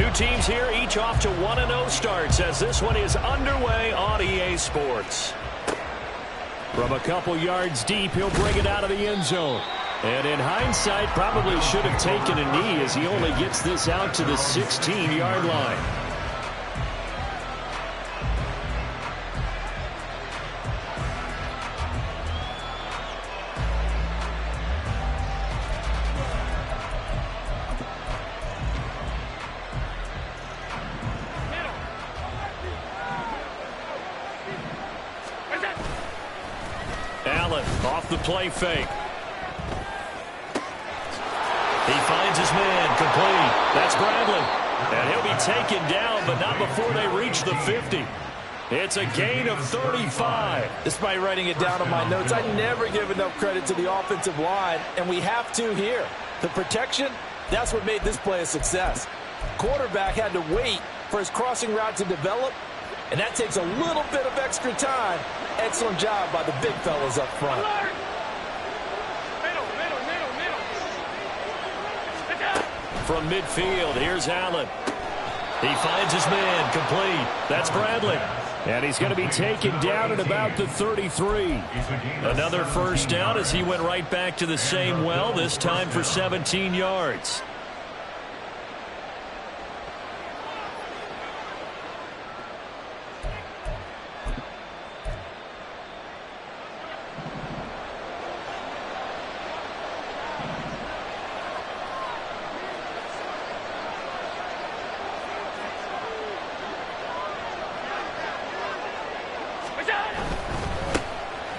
Two teams here, each off to 1-0 starts as this one is underway on EA Sports. From a couple yards deep, he'll bring it out of the end zone. And in hindsight, probably should have taken a knee as he only gets this out to the 16-yard line. Allen off the play fake. He finds his man, complete. That's Bradley. And he'll be taken down, but not before they reach the 50. It's a gain of 35. Despite writing it down on my notes, I never give enough credit to the offensive line, and we have to here. The protection, that's what made this play a success. Quarterback had to wait for his crossing route to develop, and that takes a little bit of extra time. Excellent job by the big fellas up front. From midfield, here's Allen. He finds his man, complete. That's Bradley. And he's going to be taken down at about the 33. Another first down as he went right back to the same well, this time for 17 yards.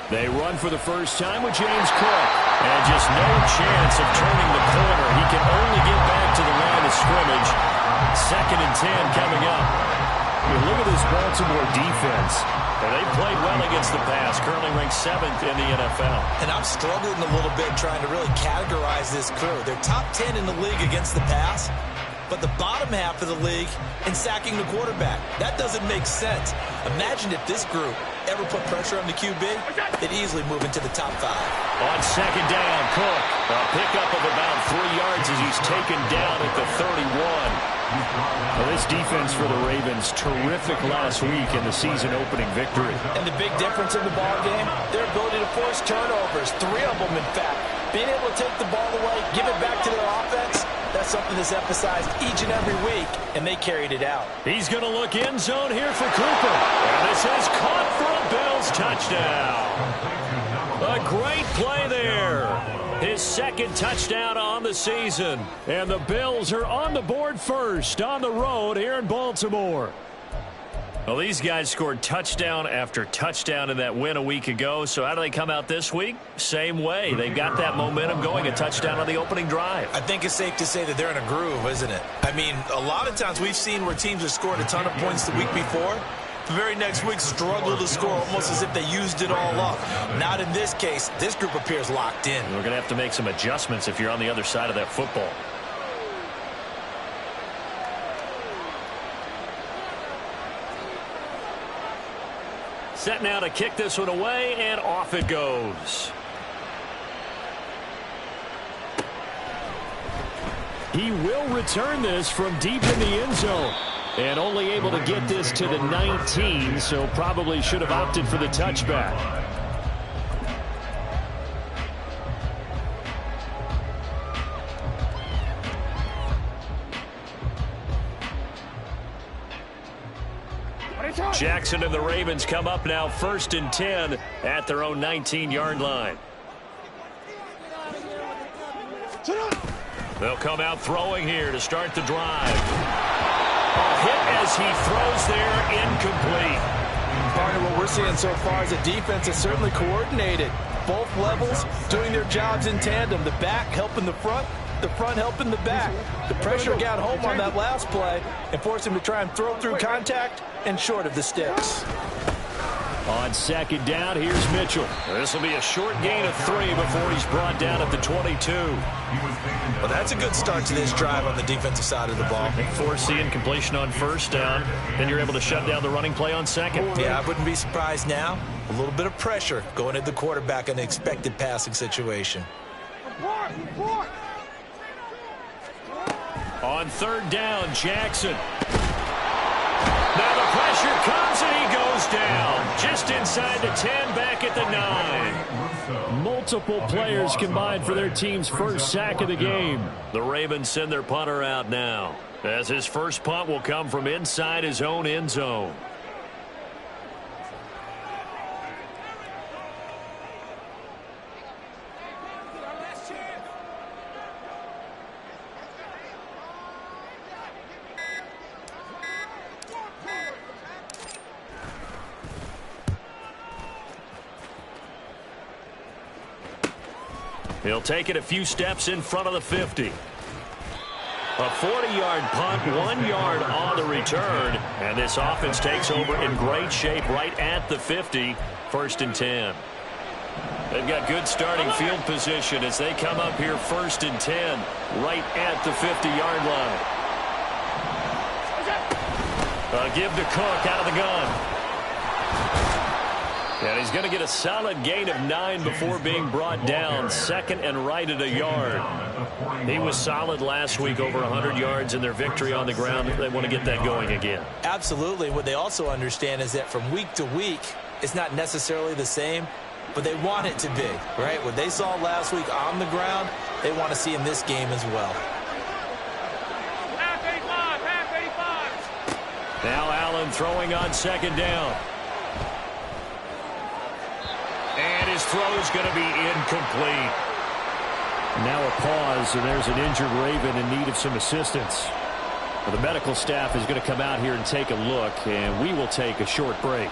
They run for the first time with James Cook. And just no chance of turning the corner. He can only get back to the line of scrimmage. 2nd and 10 coming up. Look at this Baltimore defense. And they played well against the pass. Currently ranked 7th in the NFL. And I'm struggling a little bit trying to really categorize this crew. They're top 10 in the league against the pass, but the bottom half of the league in sacking the quarterback. That doesn't make sense. Imagine if this group ever put pressure on the QB, they'd easily move into the top 5. On 2nd down, Cook. A pickup of about 3 yards as he's taken down at the 31. Well, this defense for the Ravens, terrific last week in the season-opening victory. And the big difference in the ball game, their ability to force turnovers, 3 of them, in fact. Being able to take the ball away, give it back to their offense, that's something that's emphasized each and every week, and they carried it out. He's going to look end zone here for Cooper. And this is caught for a Bills touchdown. A great play there. His 2nd touchdown on the season. And the Bills are on the board first on the road here in Baltimore. Well, these guys scored touchdown after touchdown in that win a week ago. So how do they come out this week? Same way. They got that momentum going, a touchdown on the opening drive. I think it's safe to say that they're in a groove, isn't it? I mean, a lot of times we've seen where teams have scored a ton of points the week before. The very next week struggle to score almost as if they used it all up. Not in this case. This group appears locked in. We're going to have to make some adjustments if you're on the other side of that football. Set now to kick this one away, and off it goes. He will return this from deep in the end zone. And only able to get this to the 19, so probably should have opted for the touchback. Jackson and the Ravens come up now 1st and 10 at their own 19-yard line. They'll come out throwing here to start the drive. A hit as he throws there, incomplete. Partner, what we're seeing so far is a defense is certainly coordinated. Both levels doing their jobs in tandem. The back helping the front helping the back. The pressure got home on that last play and forced him to try and throw through contact and short of the sticks. On 2nd down, here's Mitchell. This will be a short gain of 3 before he's brought down at the 22. Well, that's a good start to this drive on the defensive side of the ball. Force the incompletion on 1st down. Then you're able to shut down the running play on 2nd. Yeah, I wouldn't be surprised now. A little bit of pressure going at the quarterback in an expected passing situation. On third down, Jackson. Now the pressure comes and he goes down. Just inside the 10, back at the 9. Multiple players combined for their team's first sack of the game. The Ravens send their punter out now, as his first punt will come from inside his own end zone. He'll take it a few steps in front of the 50. A 40-yard punt, 1 yard on the return. And this offense takes over in great shape right at the 50. First and 10. They've got good starting field position as they come up here first and 10 right at the 50-yard line. Give to Cook out of the gun. And he's going to get a solid gain of 9 before being brought down. Second and right at a yard. He was solid last week, over 100 yards in their victory on the ground. They want to get that going again. Absolutely. What they also understand is that from week to week, it's not necessarily the same, but they want it to be, right? What they saw last week on the ground, they want to see in this game as well. Now Allen throwing on second down. And his throw is going to be incomplete. Now a pause, and there's an injured Raven in need of some assistance. Well, the medical staff is going to come out here and take a look, and we will take a short break.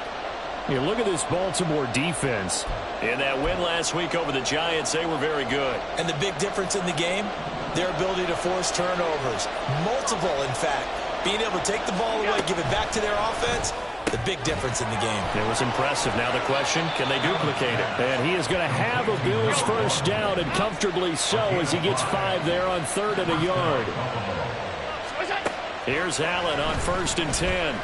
Here, look at this Baltimore defense. In that win last week over the Giants, they were very good. And the big difference in the game, their ability to force turnovers. Multiple, in fact. Being able to take the ball away, give it back to their offense, the big difference in the game. It was impressive. Now the question, can they duplicate it? And he is going to have a Bills first down, and comfortably so, as he gets 5 there on third and a yard. Here's Allen on first and 10.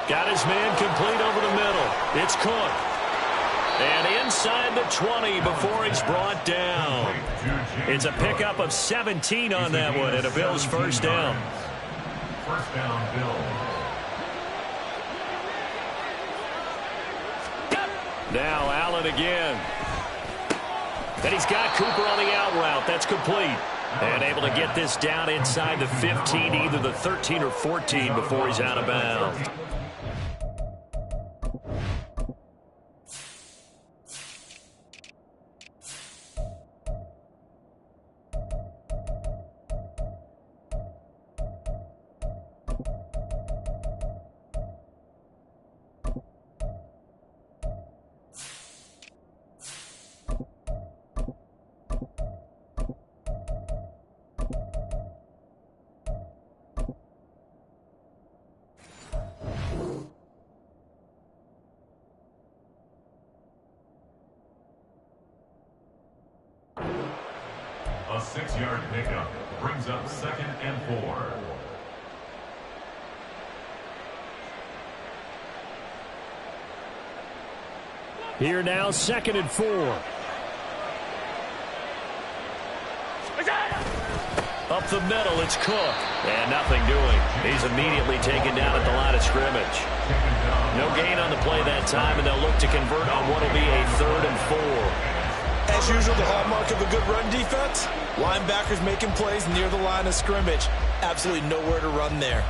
Got his man complete over the middle. It's Cook. And inside the 20 before he's brought down. It's a pickup of 17 on that one, and a Bills first down. First down, Bills. Now Allen again. And he's got Cooper on the out route. That's complete. And able to get this down inside the 15, either the 13 or 14 before he's out of bounds. A 6-yard pickup brings up second and 4. Here now, second and 4. Up the middle, it's Cook. And nothing doing. He's immediately taken down at the line of scrimmage. No gain on the play that time, and they'll look to convert on what will be a third and 4. As usual, the hallmark of a good run defense, linebackers making plays near the line of scrimmage. Absolutely nowhere to run there.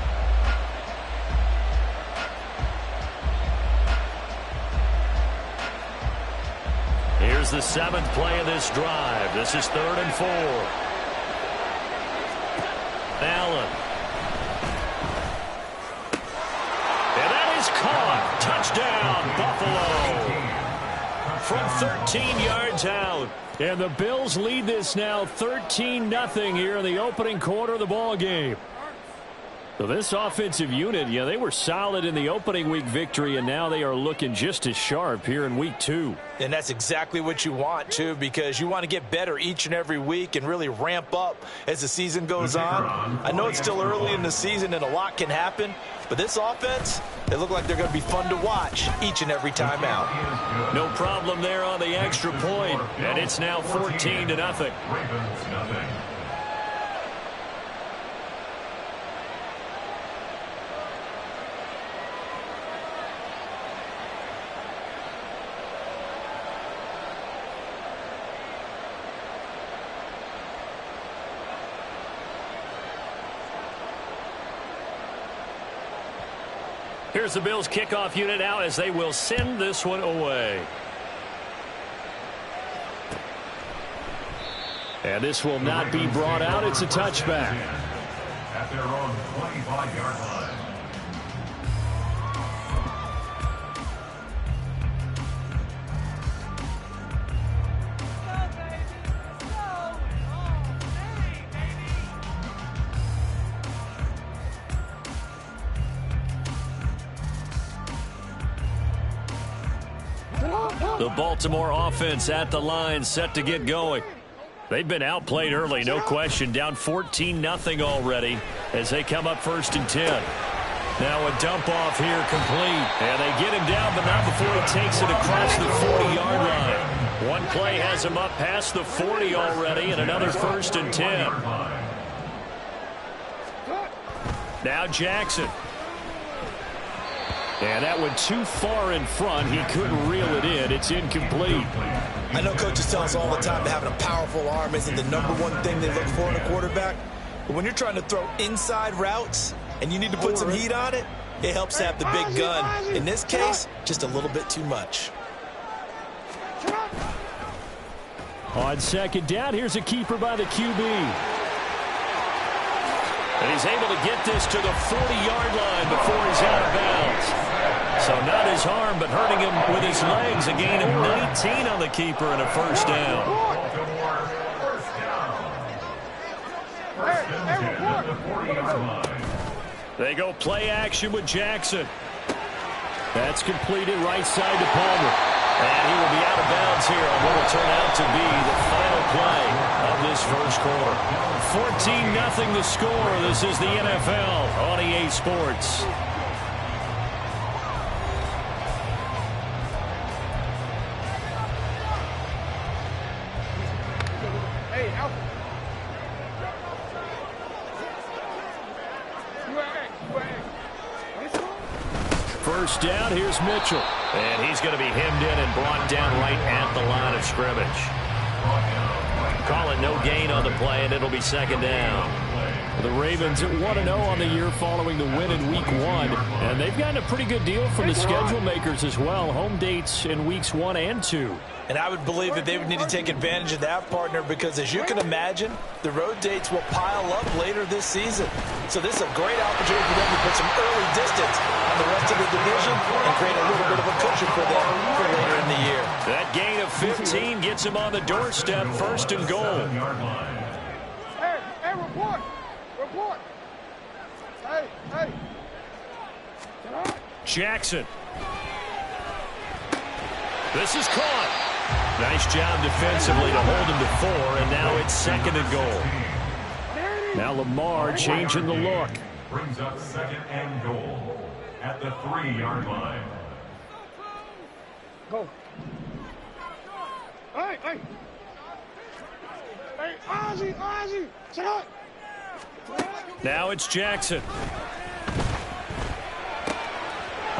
Here's the 7th play of this drive. This is third and 4. Allen. And that is caught. Touchdown, Buffalo. From 13 yards out. And the Bills lead this now 13-0 here in the opening quarter of the ball game. So this offensive unit, yeah, they were solid in the opening week victory, and now they are looking just as sharp here in week 2. And that's exactly what you want, too, because you want to get better each and every week and really ramp up as the season goes on. I know it's still early in the season and a lot can happen, but this offense, they look like they're going to be fun to watch each and every time out. No problem there on the extra point, and it's now 14-0. Here's the Bills kickoff unit now as they will send this one away. And this will not be brought out. It's a touchback. At their own 25-yard line. The Baltimore offense at the line, set to get going. They've been outplayed early, no question. Down 14-0 already as they come up 1st and 10. Now a dump off here complete. And they get him down, but not before he takes it across the 40-yard line. One play has him up past the 40 already, and another 1st and 10. Now Jackson. And that went too far in front. He couldn't reel it in. It's incomplete. I know coaches tell us all the time that having a powerful arm isn't the #1 thing they look for in a quarterback. But when you're trying to throw inside routes and you need to put some heat on it, it helps to have the big gun. In this case, just a little bit too much. On 2nd down, here's a keeper by the QB. And he's able to get this to the 40-yard line before he's out of bounds. So not his arm, but hurting him with his legs. A gain of 19 on the keeper and a 1st down. They go play action with Jackson. That's completed right side to Palmer. And he will be out of bounds here on what will turn out to be the final play of this 1st quarter. 14-0 the score. This is the NFL on EA Sports. First down, here's Mitchell. And he's going to be hemmed in and brought down right at the line of scrimmage. Call it no gain on the play, and it'll be 2nd down. The Ravens at 1-0 on the year following the win in Week 1. And they've gotten a pretty good deal from the schedule makers as well. Home dates in Weeks 1 and 2. And I would believe that they would need to take advantage of that, partner, because as you can imagine, the road dates will pile up later this season. So this is a great opportunity for them to put some early distance on the rest of the division and create a little bit of a cushion for them for later in the year. That gain of 15 gets him on the doorstep, 1st and goal. Hey, report. Report. Hey. Jackson. This is caught. Nice job defensively to hold him to 4, and now it's 2nd and goal. Now Lamar changing the look. Brings up 2nd and goal at the 3-yard line. Go. Hey, Ozzy, check out. Now it's Jackson.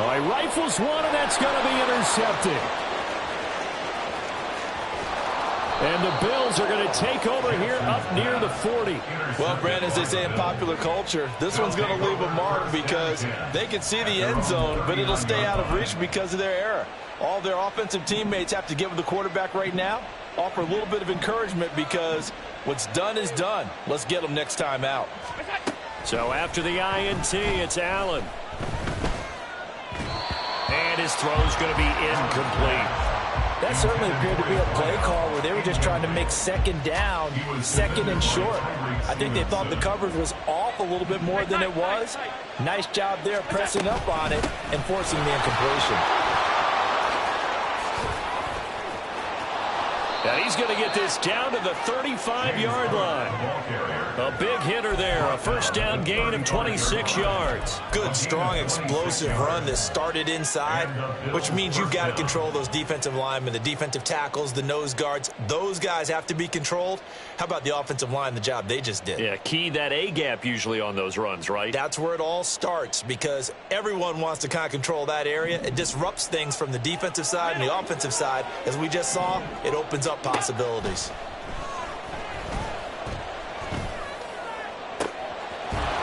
Oh, he rifles one, and that's going to be intercepted. And the Bills are going to take over here up near the 40. Well, Brandon, as they say in popular culture, this one's going to leave a mark because they can see the end zone, but it'll stay out of reach because of their error. All their offensive teammates have to give the quarterback right now, offer a little bit of encouragement because what's done is done. Let's get them next time out. So after the INT, it's Allen. And his throw's going to be incomplete. That certainly appeared to be a play call where they were just trying to make 2nd down, 2nd and short. I think they thought the coverage was off a little bit more than it was. Nice job there pressing up on it and forcing the incompletion. And he's going to get this down to the 35-yard line. A big hitter there, a 1st down gain of 26 yards. Good, strong, explosive run that started inside, which means you've got to control those defensive linemen, the defensive tackles, the nose guards. Those guys have to be controlled. How about the offensive line, the job they just did? Yeah, key that A-gap usually on those runs, right? That's where it all starts because everyone wants to kind of control that area. It disrupts things from the defensive side and the offensive side. As we just saw, it opens up possibilities.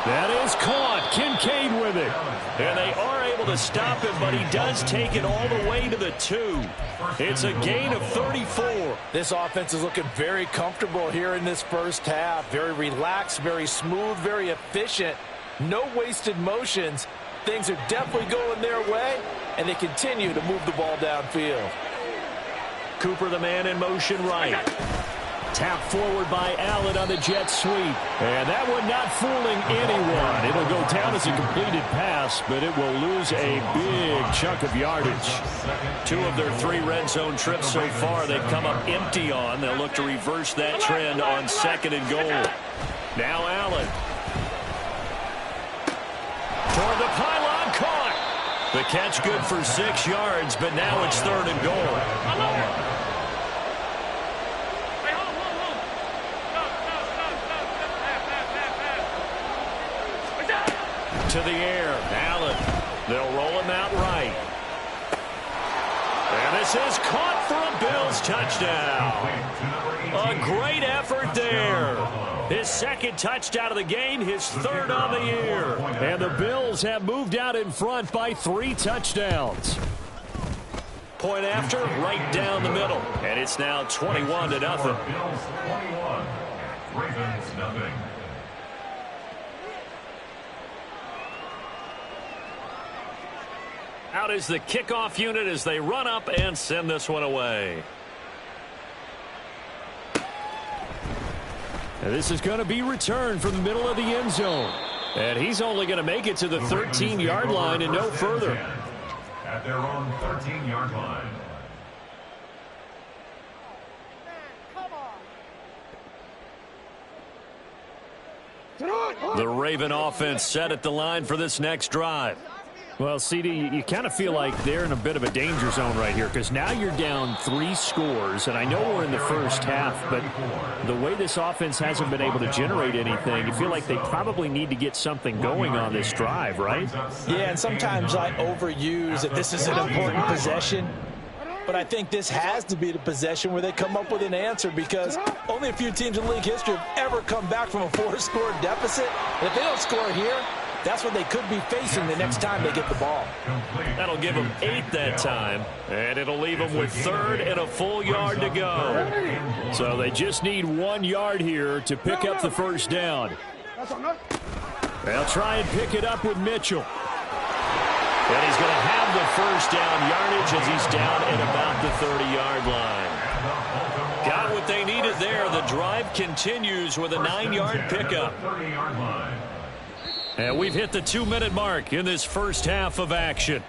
That is caught. Kincaid with it. And they are able to stop him, but he does take it all the way to the 2. It's a gain of 34. This offense is looking very comfortable here in this first half. Very relaxed, very smooth, very efficient. No wasted motions. Things are definitely going their way, and they continue to move the ball downfield. Cooper, the man in motion right. Tap forward by Allen on the jet sweep. And that one not fooling anyone. It'll go down as a completed pass, but it will lose a big chunk of yardage. 2 of their 3 red zone trips so far they've come up empty on. They'll look to reverse that trend on 2nd and goal. Now Allen. Toward the pylon, caught. The catch good for 6 yards, but now it's 3rd and goal. To the air, Allen. They'll roll him out right. And this is caught for a Bills touchdown. A great effort there. His 2nd touchdown of the game, his 3rd on the year. And the Bills have moved out in front by 3 touchdowns. Point after, right down the middle. And it's now 21-0. Bills 21, Ravens nothing. Out is the kickoff unit as they run up and send this one away. And this is going to be returned from the middle of the end zone. And he's only going to make it to the 13-yard line and no further. At their own 13-yard line. The Raven offense set at the line for this next drive. Well, CD, you kind of feel like they're in a bit of a danger zone right here because now you're down 3 scores, and I know we're in the first half, but the way this offense hasn't been able to generate anything, you feel like they probably need to get something going on this drive, right? Yeah, and sometimes I overuse that this is an important possession, but I think this has to be the possession where they come up with an answer because only a few teams in league history have ever come back from a 4-score deficit. And if they don't score here, that's what they could be facing the next time they get the ball. That'll give them 8 that time, and it'll leave them with 3rd and a full yard to go. So they just need 1 yard here to pick up the first down. They'll try and pick it up with Mitchell. And he's going to have the first down yardage as he's down at about the 30-yard line. Got what they needed there. The drive continues with a 9-yard pickup. And we've hit the 2-minute mark in this first half of action.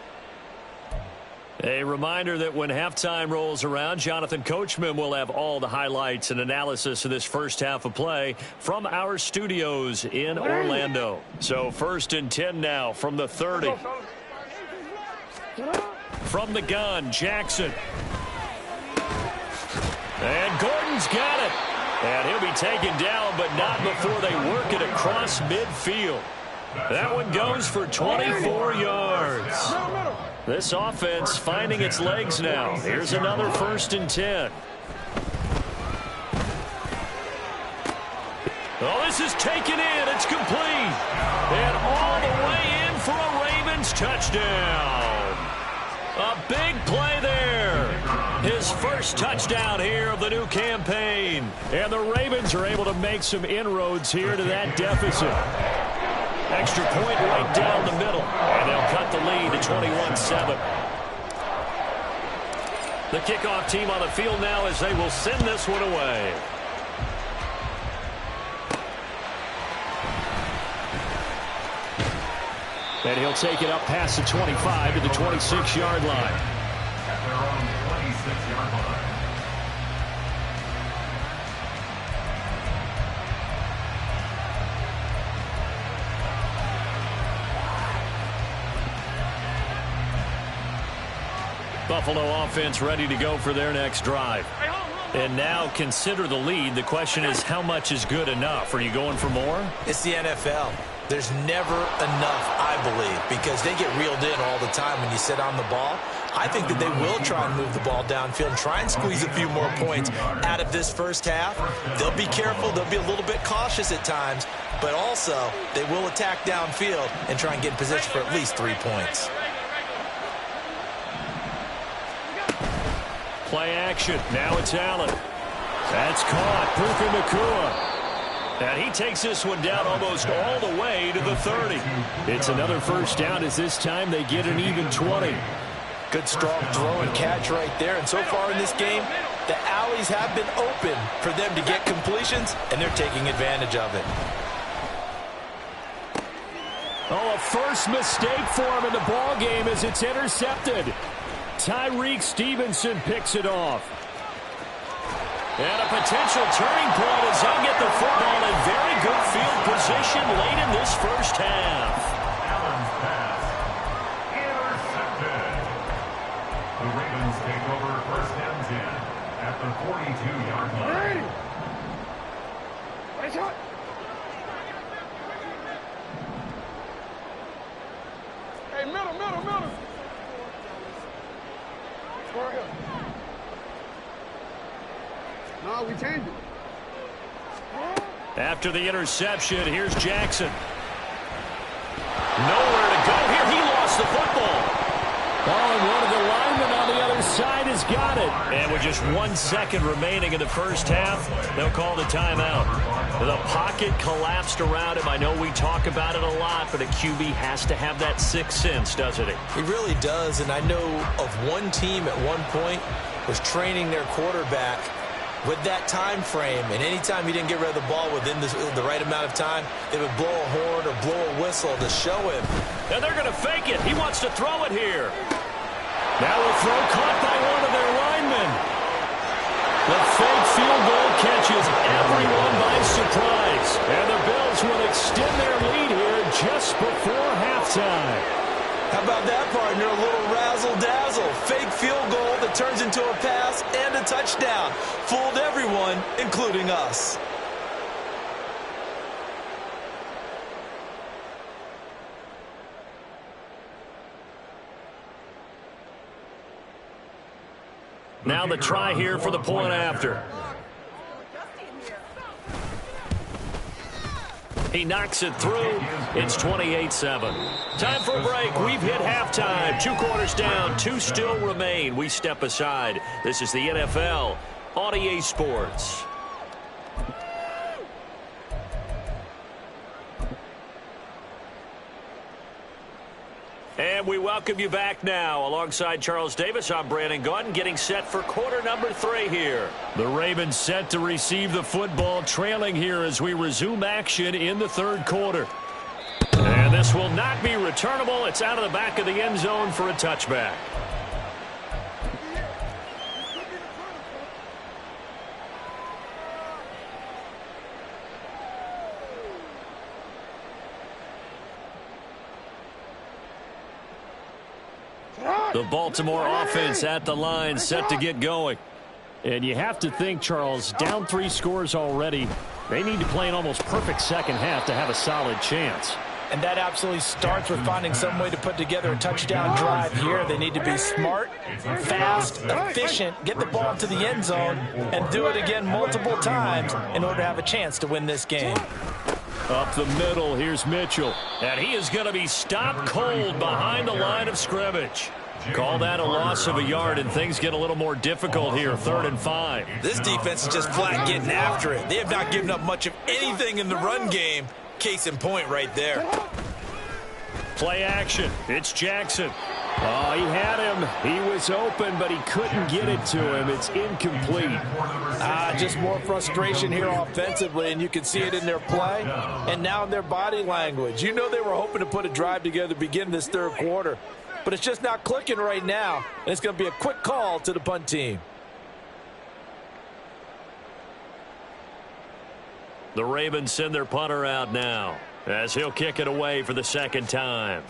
A reminder that when halftime rolls around, Jonathan Coachman will have all the highlights and analysis of this first half of play from our studios in Orlando. So 1st and 10 now from the 30. From the gun, Jackson. And Gordon's got it. And he'll be taken down, but not before they work it across midfield. That one goes for 24 yards. This offense finding its legs now. Here's another 1st and 10. Oh, this is taken in. It's complete. And all the way in for a Ravens touchdown. A big play there. His first touchdown here of the new campaign. And the Ravens are able to make some inroads here to that deficit. Extra point right down the middle. And they'll cut the lead to 21-7. The kickoff team on the field now as they will send this one away. And he'll take it up past the 25 to the 26-yard line. At their own 26-yard line. Buffalo offense ready to go for their next drive. And now consider the lead. The question is, how much is good enough? Are you going for more? It's the NFL. There's never enough, I believe, because they get reeled in all the time when you sit on the ball. I think that they will try and move the ball downfield and try and squeeze a few more points out of this first half. They'll be careful. They'll be a little bit cautious at times, but also they will attack downfield and try and get in position for at least 3 points. Play action. Now it's Allen. That's caught. Puka Nacua. And he takes this one down almost all the way to the 30. It's another first down as this time they get an even 20. Good strong throw and catch right there. And so far in this game, the alleys have been open for them to get completions, and they're taking advantage of it. Oh, a first mistake for him in the ball game as it's intercepted. Tyreek Stevenson picks it off. And a potential turning point as they'll get the football in very good field position late in this first half. Allen's pass intercepted. The Ravens take over first and 10 at the 42-yard line. Nice shot. Hey, middle. Square here. No, we changed it. After the interception, here's Jackson. Nowhere to go here. He lost the football. Oh, and one of the linemen on the other side has got it. And with just 1 second remaining in the first half, they'll call the timeout. The pocket collapsed around him. I know we talk about it a lot, but a QB has to have that sixth sense, doesn't he? He really does, and I know of one team at one point was training their quarterback with that time frame, and anytime he didn't get rid of the ball within the right amount of time, they would blow a horn or blow a whistle to show him. And they're going to fake it. He wants to throw it here. Now a throw caught by one of their linemen. The fake field goal catches everyone by surprise. And the Bills will extend their lead here just before halftime. How about that, partner? A little razzle-dazzle. Fake field goal that turns into a pass and a touchdown. Fooled everyone, including us. Now the try here for the point after. He knocks it through. It's 28-7. Time for a break. We've hit halftime. 2 quarters down. 2 still remain. We step aside. This is the NFL on EA Sports. And we welcome you back now. Alongside Charles Davis, I'm Brandon Gaudin, getting set for quarter number 3 here. The Ravens set to receive the football, trailing here as we resume action in the third quarter. And this will not be returnable. It's out of the back of the end zone for a touchback. The Baltimore offense at the line, set to get going. And you have to think, Charles, down 3 scores already. They need to play an almost perfect second half to have a solid chance. And that absolutely starts with finding some way to put together a touchdown drive here. They need to be smart, fast, efficient, get the ball to the end zone, and do it again multiple times in order to have a chance to win this game. Up the middle, here's Mitchell. And he is going to be stopped cold behind the line of scrimmage. Call that a loss of a yard, and things get a little more difficult here, 3rd and 5. This defense is just flat getting after it. They have not given up much of anything in the run game. Case in point right there. Play action. It's Jackson. Oh, he had him. He was open, but he couldn't get it to him. It's incomplete. Just more frustration here offensively, and you can see it in their play and now in their body language. You know they were hoping to put a drive together to begin this third quarter, but it's just not clicking right now, and it's going to be a quick call to the punt team. The Ravens send their punter out now as he'll kick it away for the second time.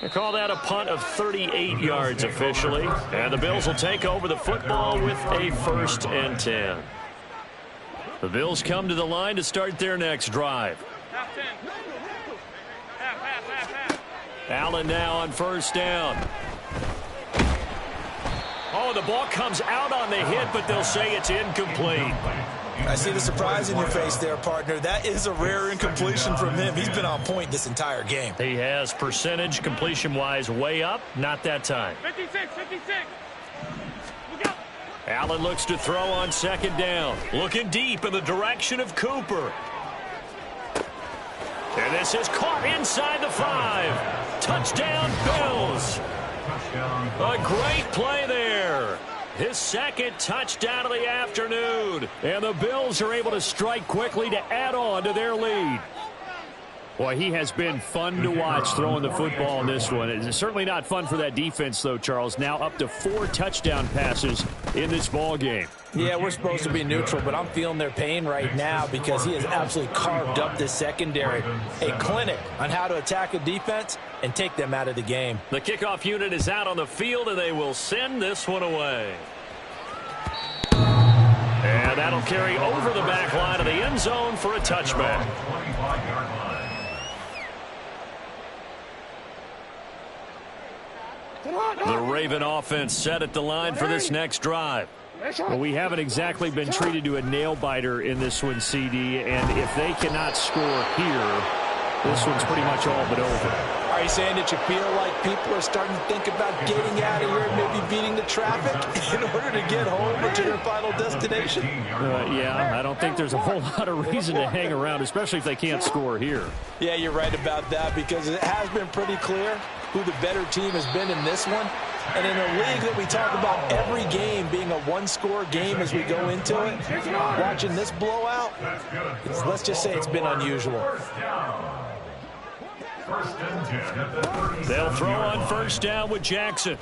They call that a punt of 38 yards officially. And the Bills will take over the football with a 1st and 10. The Bills come to the line to start their next drive. Allen now on first down. Oh, the ball comes out on the hit, but they'll say it's incomplete. I see the surprise in your face there, partner. That is a rare incompletion from him. He's been on point this entire game. He has percentage completion-wise way up. Not that time. 56. Look out. Allen looks to throw on second down. Looking deep in the direction of Cooper. And this is caught inside the 5. Touchdown, Bills. A great play there. His second touchdown of the afternoon. And the Bills are able to strike quickly to add on to their lead. Boy, he has been fun to watch throwing the football in this one. It's certainly not fun for that defense, though, Charles. Now up to 4 touchdown passes in this ball game. Yeah, we're supposed to be neutral, but I'm feeling their pain right now because he has absolutely carved up this secondary. A clinic on how to attack a defense and take them out of the game. The kickoff unit is out on the field, and they will send this one away. And that'll carry over the back line of the end zone for a touchback. The Raven offense set at the line for this next drive. Well, we haven't exactly been treated to a nail-biter in this one, CD, and if they cannot score here, this one's pretty much all but over. Are you saying that you feel like people are starting to think about getting out of here and maybe beating the traffic in order to get home or to their final destination? Yeah, I don't think there's a whole lot of reason to hang around, especially if they can't score here. Yeah, you're right about that because it has been pretty clear who the better team has been in this one. And in a league that we talk about every game being a one-score game as we go into it, watching this blowout, let's just say it's been unusual. They'll throw on first down with Jackson.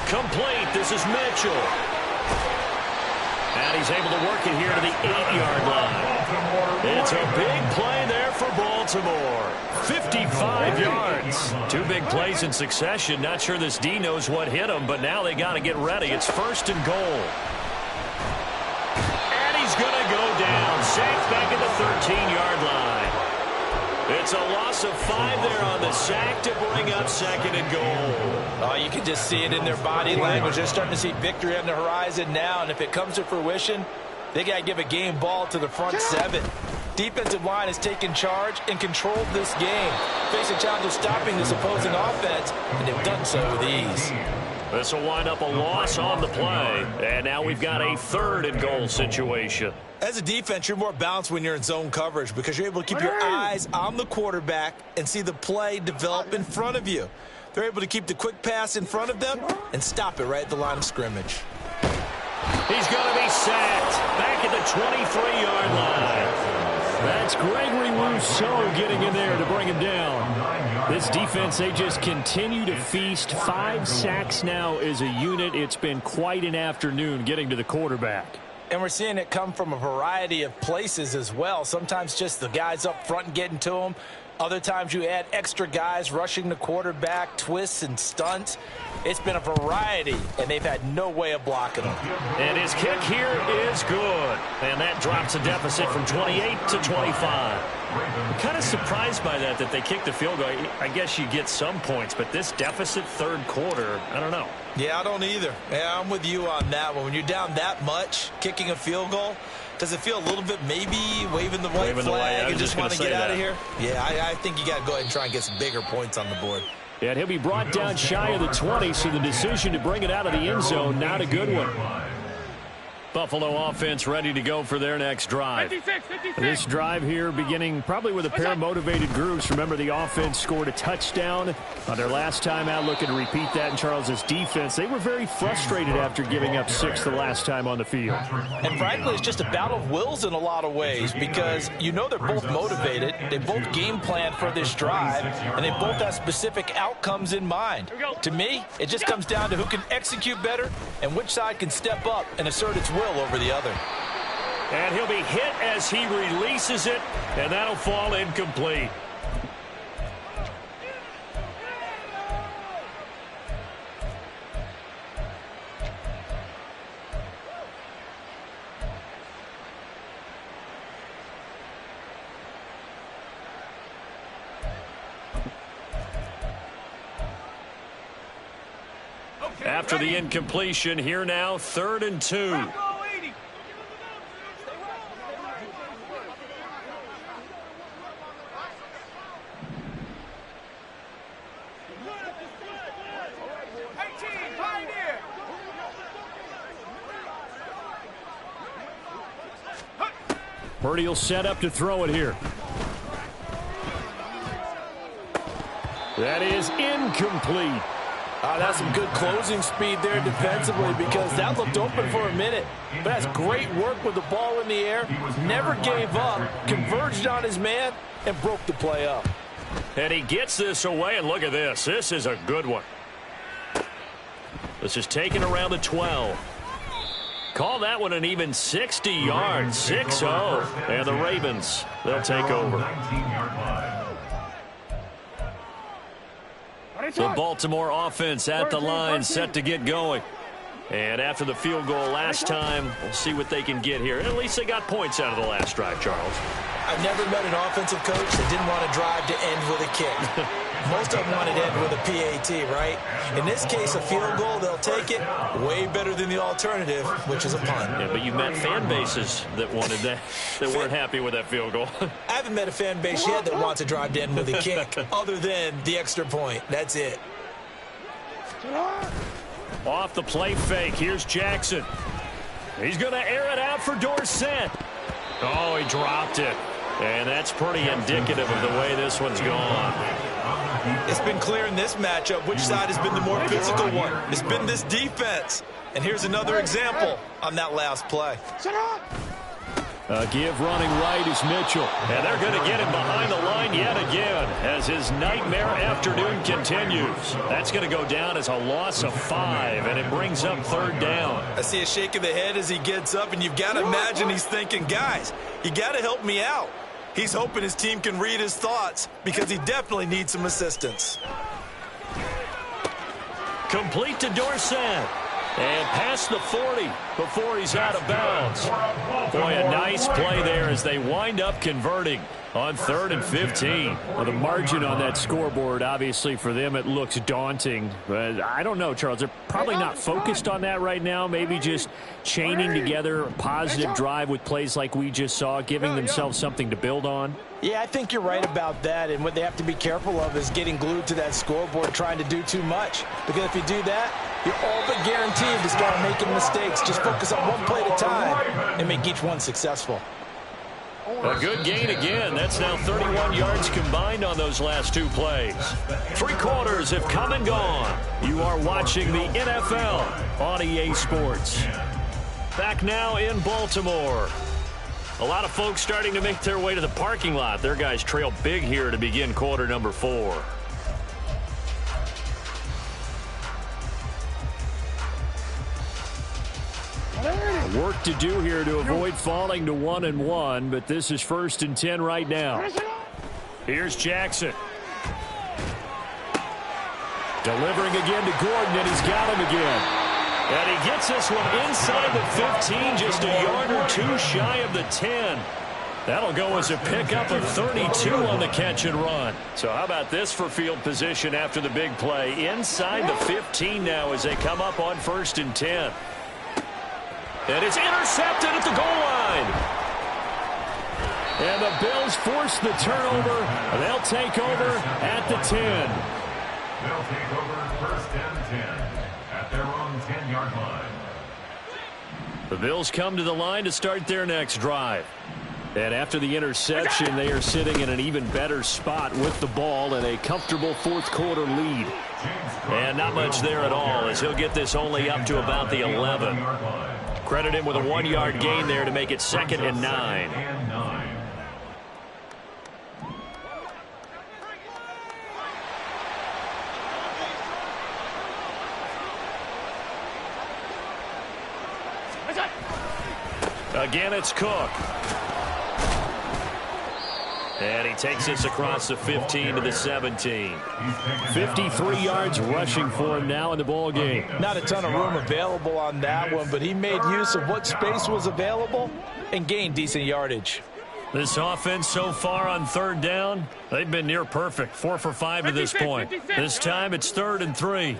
Complete. This is Mitchell. And he's able to work it here to the 8-yard line. It's a big play there for Baltimore. 55 yards. 2 big plays in succession. Not sure this D knows what hit him, but now they got to get ready. It's first and goal. And he's going to go down. Sacked back at the 13-yard line. It's a loss of 5 there on the sack to bring up second and goal. Oh, you can just see it in their body language. They're starting to see victory on the horizon now, and if it comes to fruition, they got to give a game ball to the front 7. Defensive line has taken charge and controlled this game. Facing challenge of stopping this opposing offense, and they've done so with ease. This will wind up a loss on the play, and now we've got a third and goal situation. As a defense, you're more balanced when you're in zone coverage because you're able to keep your eyes on the quarterback and see the play develop in front of you. They're able to keep the quick pass in front of them and stop it right at the line of scrimmage. He's going to be sacked back at the 23-yard line. That's Gregory Rousseau getting in there to bring him down. This defense, they just continue to feast. 5 sacks now as a unit. It's been quite an afternoon getting to the quarterback. And we're seeing it come from a variety of places as well. Sometimes just the guys up front and getting to them. Other times you add extra guys rushing the quarterback, twists and stunts. It's been a variety, and they've had no way of blocking them. And his kick here is good. And that drops a deficit from 28 to 25. I'm kind of surprised by that they kicked the field goal. I guess you get some points, but this deficit third quarter, I don't know. Yeah, I don't either. Yeah, I'm with you on that one. When you're down that much, kicking a field goal, does it feel a little bit maybe waving the white flag and just want to get out of here? Yeah, I think you got to go ahead and try and get some bigger points on the board. Yeah, and he'll be brought down shy of the 20, so the decision to bring it out of the end zone, not a good one. Buffalo offense ready to go for their next drive. 56. This drive here beginning probably with a pair of motivated groups. Remember, the offense scored a touchdown on their last time out, looking to repeat that in Charles's defense. They were very frustrated after giving up 6 the last time on the field. And frankly, it's just a battle of wills in a lot of ways because you know they're both motivated. They both game plan for this drive, and they both have specific outcomes in mind. To me, it just comes down to who can execute better and which side can step up and assert its will over the other. And he'll be hit as he releases it, and that'll fall incomplete. After the incompletion, here now, 3rd and 2. Purdy will set up to throw it here. That is incomplete. That's some good closing speed there defensively because that looked open for a minute. But that's great work with the ball in the air. Never gave up, converged on his man, and broke the play up. And he gets this away, and look at this. This is a good one. This is taken around the 12. Call that one an even 60 yards, 6-0. And the Ravens, they'll take over. The Baltimore offense at the line, set to get going. And after the field goal last time, we'll see what they can get here. At least they got points out of the last drive, Charles. I've never met an offensive coach that didn't want to drive to end with a kick. Most of them wanted to end with a PAT, right? In this case, a field goal, they'll take it. Way better than the alternative, which is a punt. Yeah, but you've met fan bases that wanted that, that weren't happy with that field goal. I haven't met a fan base yet that wants to drive to end with a kick, other than the extra point. That's it. Off the play fake, here's Jackson. He's going to air it out for Dorsett. Oh, he dropped it. And that's pretty indicative of the way this one's gone. It's been clear in this matchup which side has been the more physical one. It's been this defense. And here's another example on that last play. Give running right is Mitchell. And they're going to get him behind the line yet again as his nightmare afternoon continues. That's going to go down as a loss of 5, and it brings up 3rd down. I see a shake of the head as he gets up, and you've got to imagine he's thinking, guys, you got to help me out. He's hoping his team can read his thoughts because he definitely needs some assistance. Complete to Dorsett. And past the 40 before he's out of bounds. Boy, a nice play there as they wind up converting on 3rd and 15. Well, the margin on that scoreboard, obviously, for them, it looks daunting. But I don't know, Charles. They're probably not focused on that right now. Maybe just chaining together a positive drive with plays like we just saw, giving themselves something to build on. Yeah, I think you're right about that, and what they have to be careful of is getting glued to that scoreboard trying to do too much. Because if you do that, you're all but guaranteed to start making mistakes. Just focus on one play at a time and make each one successful. A good gain again. That's now 31 yards combined on those last 2 plays. 3 quarters have come and gone. You are watching the NFL on EA Sports. Back now in Baltimore. A lot of folks starting to make their way to the parking lot. Their guys trail big here to begin quarter number 4. Work to do here to avoid falling to 1-1, but this is 1st and 10 right now. Here's Jackson. Delivering again to Gordon, and he's got him again. And he gets this one inside the 15, just a yard or 2 shy of the 10. That'll go as a pickup of 32 on the catch and run. So how about this for field position after the big play? Inside the 15 now as they come up on 1st and 10. And it's intercepted at the goal line. And the Bills force the turnover. They'll take over at the 10. They'll take over 1st and 10 at their own 10-yard line. The Bills come to the line to start their next drive. And after the interception, they are sitting in an even better spot with the ball and a comfortable 4th quarter lead. And not much there at all as he'll get this only up to about the 11. Credit him with a 1-yard gain there to make it 2nd and 9. Again, it's Cook. And he takes this across the 15 to the 17. 53 yards rushing for him now in the ball game. Not a ton of room available on that one, but he made use of what space was available and gained decent yardage. This offense so far on 3rd down, they've been near perfect. 4 for 5 to this point. This time it's 3rd and 3.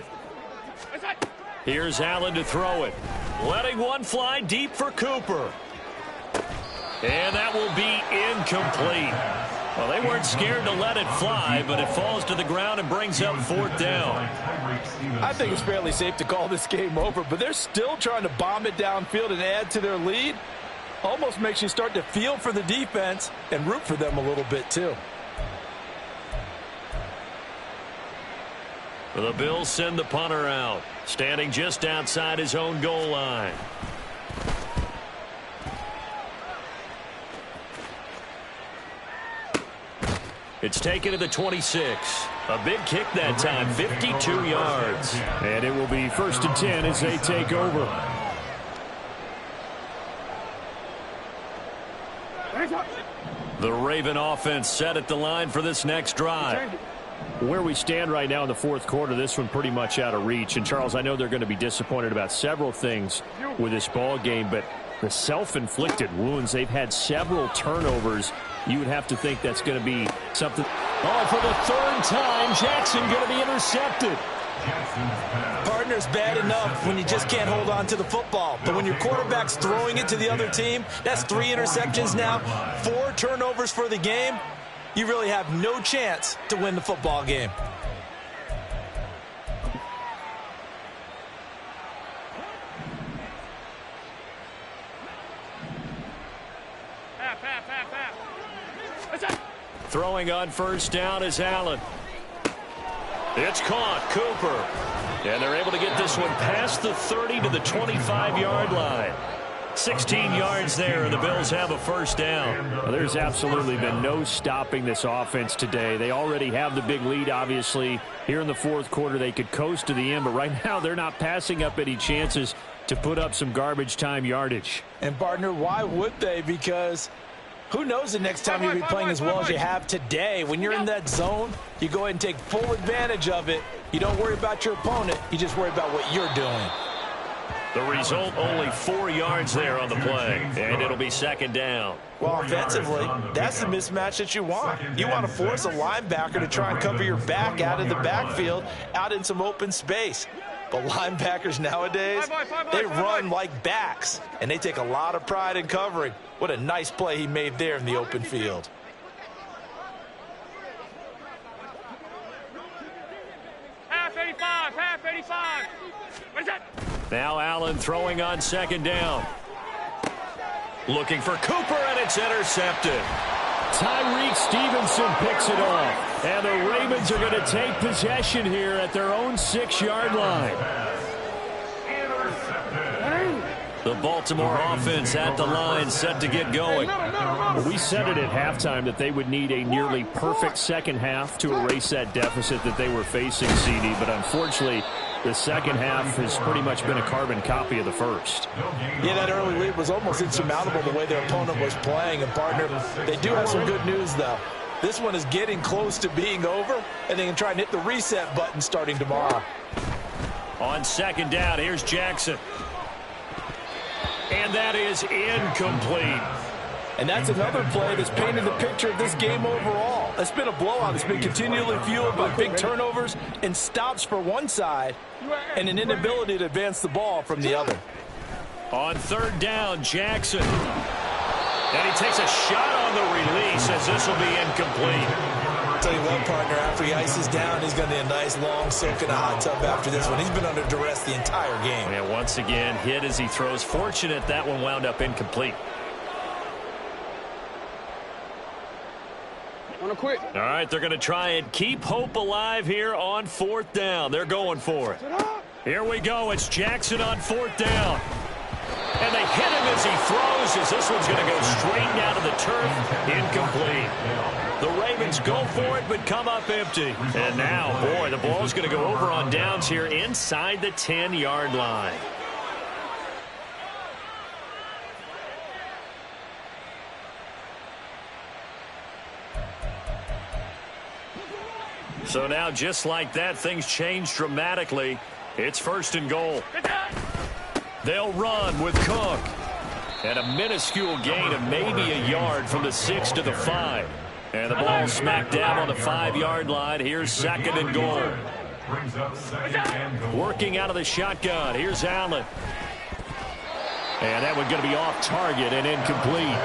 Here's Allen to throw it. Letting one fly deep for Cooper. And that will be incomplete. Well, they weren't scared to let it fly, but it falls to the ground and brings up 4th down. I think it's fairly safe to call this game over, but they're still trying to bomb it downfield and add to their lead. Almost makes you start to feel for the defense and root for them a little bit too. The Bills send the punter out, standing just outside his own goal line. It's taken to the 26. A big kick that time, 52 yards. And it will be 1st and 10 as they take over. The Raven offense set at the line for this next drive. Where we stand right now in the 4th quarter, this one pretty much out of reach. And, Charles, I know they're going to be disappointed about several things with this ball game, but the self-inflicted wounds, they've had several turnovers. You would have to think that's going to be something. Oh, for the 3rd time, Jackson going to be intercepted. Partner's bad enough when you just can't hold on to the football. But when your quarterback's throwing it to the other team, that's 3 interceptions now, 4 turnovers for the game. You really have no chance to win the football game. Throwing on 1st down is Allen. It's caught, Cooper. And they're able to get this one past the 30 to the 25-yard line. 16 yards there, and the Bills have a 1st down. Well, there's absolutely been no stopping this offense today. They already have the big lead, obviously. Here in the 4th quarter, they could coast to the end, but right now they're not passing up any chances to put up some garbage time yardage. And, partner, why would they? Because who knows the next time you'll be playing as well as you have today. When you're in that zone, you go ahead and take full advantage of it. You don't worry about your opponent. You just worry about what you're doing. The result, only 4 yards there on the play, and it'll be 2nd down. Well, offensively, that's the mismatch that you want. You want to force a linebacker to try and cover your back out of the backfield, out in some open space. But linebackers nowadays, they run like backs, and they take a lot of pride in covering. What a nice play he made there in the open field. Half 85, half 85. Where's that? Now Allen throwing on 2nd down. Looking for Cooper, and it's intercepted. Tyreek Stevenson picks it off. And the Ravens are going to take possession here at their own 6-yard line. The Baltimore offense at the line, set to get going. We said it at halftime that they would need a nearly perfect second half to erase that deficit that they were facing, CD. But unfortunately, the second half has pretty much been a carbon copy of the first. Yeah, that early lead was almost insurmountable the way their opponent was playing. And, partner, they do have some good news, though. This one is getting close to being over, and they can try and hit the reset button starting tomorrow. On 2nd down, here's Jackson. And that is incomplete. And that's another play that's painted the picture of this game overall. It's been a blowout. It's been continually fueled by big turnovers and stops for one side and an inability to advance the ball from the other. On 3rd down, Jackson. And he takes a shot on the release as this will be incomplete. I'll tell you what, partner, after he ices down, he's going to need a nice long soak in a hot tub after this one. He's been under duress the entire game. And once again, hit as he throws. Fortunate that one wound up incomplete. Wanna quit? All right, they're going to try and keep hope alive here on 4th down. They're going for it. Here we go. It's Jackson on 4th down. And they hit him as he throws, as this one's going to go straight down to the turf. Incomplete. The Ravens go for it, but come up empty. And now, boy, the ball's going to go over on downs here inside the 10-yard line. So now, just like that, things change dramatically. It's 1st and goal. They'll run with Cook. And a minuscule gain of maybe a yard from the 6 to the 5. And the ball smack dab on the 5-yard line. Here's 2nd and goal. Brings up second and goal. Working out of the shotgun. Here's Allen. And that one's going to be off target and incomplete.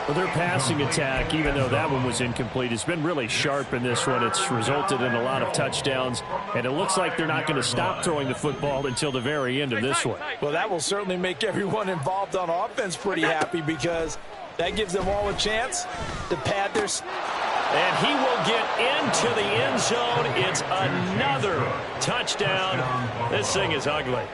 Well, their passing attack, even though that one was incomplete, has been really sharp in this one. It's resulted in a lot of touchdowns, and it looks like they're not going to stop throwing the football until the very end of this one. Well, that will certainly make everyone involved on offense pretty happy because that gives them all a chance to pad their... And he will get into the end zone. It's another touchdown. This thing is ugly.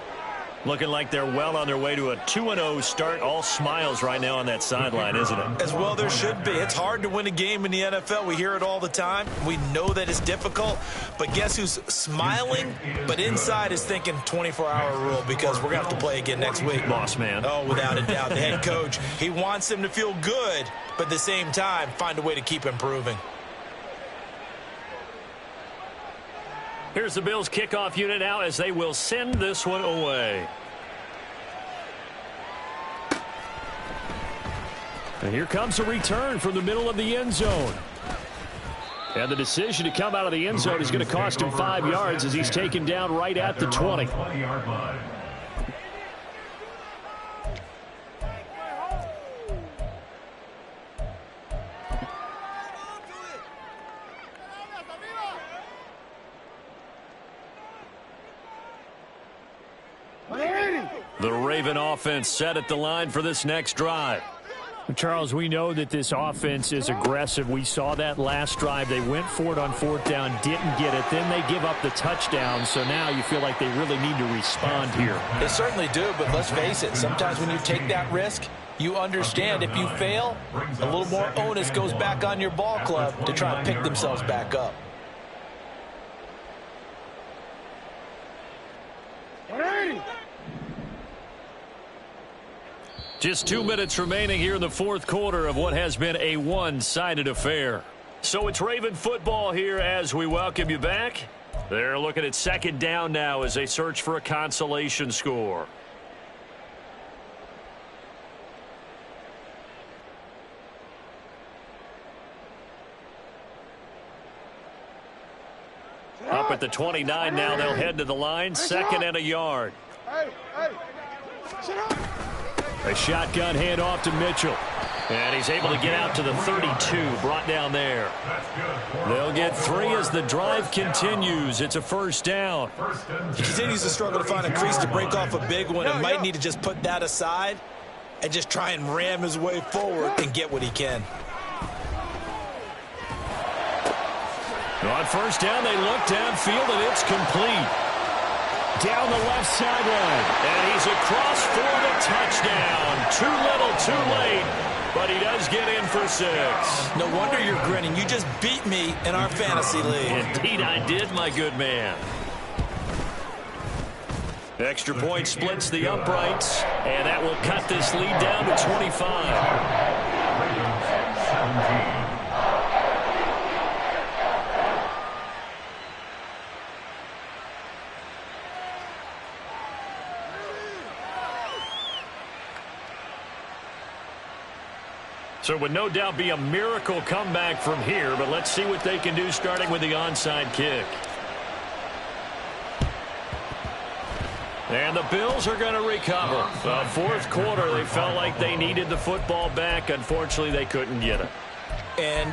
Looking like they're well on their way to a 2-0 start. All smiles right now on that sideline, isn't it? As well there should be. It's hard to win a game in the NFL. We hear it all the time. We know that it's difficult. But guess who's smiling? But inside is thinking 24-hour rule because we're going to have to play again next week. Boss man. Oh, without a doubt. The head coach, he wants them to feel good, but at the same time, find a way to keep improving. Here's the Bills kickoff unit now as they will send this one away. And here comes a return from the middle of the end zone. And the decision to come out of the end zone is going to cost him 5 yards as he's taken down right at the 20. 20-yard line. The Raven offense set at the line for this next drive. Charles, we know that this offense is aggressive. We saw that last drive. They went for it on fourth down, didn't get it. Then they give up the touchdown. So now you feel like they really need to respond here. They certainly do, but let's face it. Sometimes when you take that risk, you understand if you fail, a little more onus goes back on your ball club to try and pick themselves back up. Just 2 minutes remaining here in the fourth quarter of what has been a one-sided affair. So it's Raven football here as we welcome you back. They're looking at second down now as they search for a consolation score. Up at the 29 now, they'll head to the line, second and a yard. A shotgun handoff to Mitchell. And he's able to get out to the 32, brought down there. They'll get 3 as the drive continues. It's a first down. He continues to struggle to find a crease to break off a big one and might need to just put that aside and just try and ram his way forward and get what he can. On first down, they look downfield, and it's complete. Down the left sideline. And he's across for the touchdown. Too little, too late. But he does get in for 6. No wonder you're grinning. You just beat me in our fantasy league. Indeed I did, my good man. Extra point splits the uprights. And that will cut this lead down to 25. So it would no doubt be a miracle comeback from here, but let's see what they can do starting with the onside kick. And the Bills are going to recover. The fourth quarter, they felt like they needed the football back. Unfortunately, they couldn't get it. And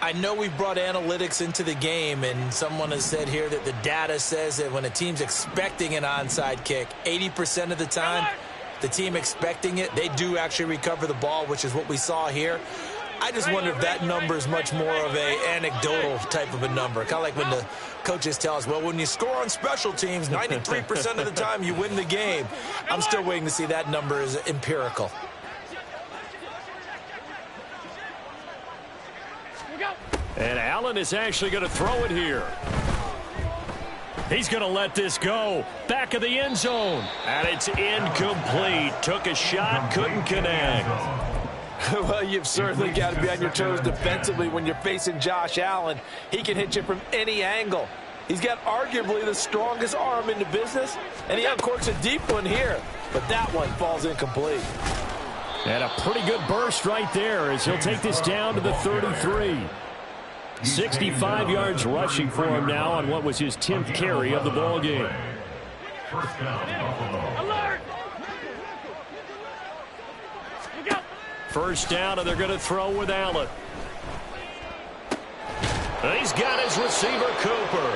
I know we brought analytics into the game, and someone has said here that the data says that when a team's expecting an onside kick, 80% of the time, the team expecting it, they do actually recover the ball, which is what we saw here. I just wonder if that number is much more of a anecdotal type of a number. Kind of like when the coaches tell us, well, when you score on special teams, 93% of the time you win the game. I'm still waiting to see that number is empirical. And Allen is actually going to throw it here. He's going to let this go. Back of the end zone. And it's incomplete. Took a shot, couldn't connect. Well, you've certainly got to be on your toes defensively when you're facing Josh Allen. He can hit you from any angle. He's got arguably the strongest arm in the business, and he uncorks a deep one here. But that one falls incomplete. And a pretty good burst right there as he'll take this down to the 33. 65 yards rushing for him now on what was his 10th carry of the ball game. First down, Buffalo. Alert! Look out! First down, and they're going to throw with Allen. He's got his receiver, Cooper.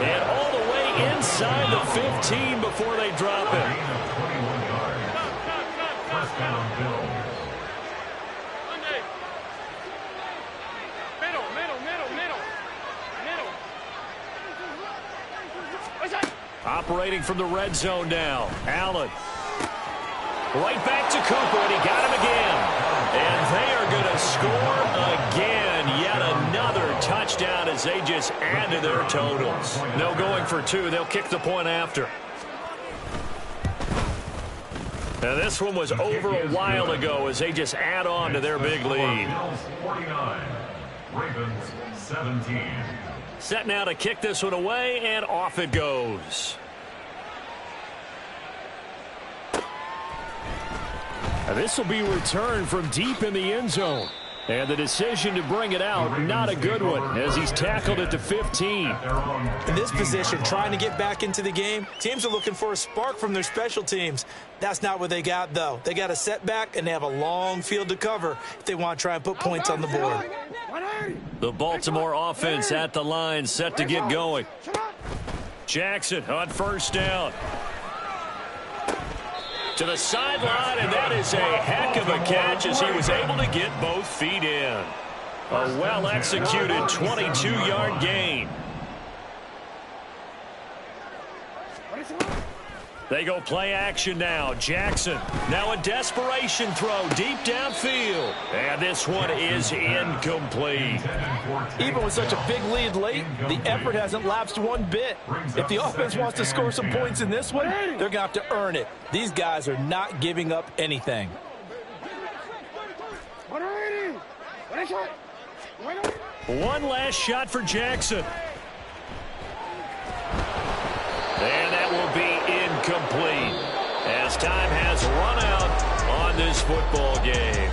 And all the way inside the 15 before they drop it. Gain of 21 yards. First down, Bills. Monday. Middle. What's that? Operating from the red zone now. Allen. Right back to Cooper, and he got him again. And they are going to score again. Yet another touchdown as they just add to their totals. No going for two. They'll kick the point after. Now this one was over a while ago as they just add on to their big lead. Bills 49, Ravens 17. Set now to kick this one away, and off it goes. Now this will be returned from deep in the end zone. And the decision to bring it out, not a good one, as he's tackled at the 15. In this position, trying to get back into the game, teams are looking for a spark from their special teams. That's not what they got, though. They got a setback, and they have a long field to cover if they want to try and put points on the board. The Baltimore offense at the line, set to get going. Jackson on first down. To the sideline, and that is a heck of a catch as he was able to get both feet in. A well-executed 22-yard gain. They go play action now. Jackson now a desperation throw deep downfield. And this one is incomplete. Even with such a big lead late, the effort hasn't lapsed one bit. If the offense wants to score some points in this one, they're going to have to earn it. These guys are not giving up anything. One last shot for Jackson. And that will be incomplete as time has run out on this football game.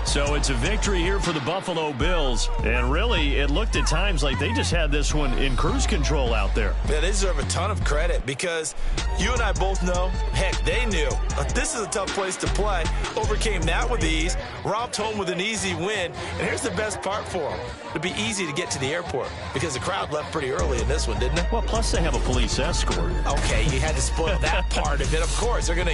So it's a victory here for the Buffalo Bills. And really, it looked at times like they just had this one in cruise control out there. Yeah, they deserve a ton of credit because you and I both know, heck, they knew. This is a tough place to play. Overcame that with ease, romped home with an easy win. And here's the best part for them. It'd be easy to get to the airport because the crowd left pretty early in this one, didn't it? Well, plus they have a police escort. Okay, you had to spoil that part of it. Of course, they're going to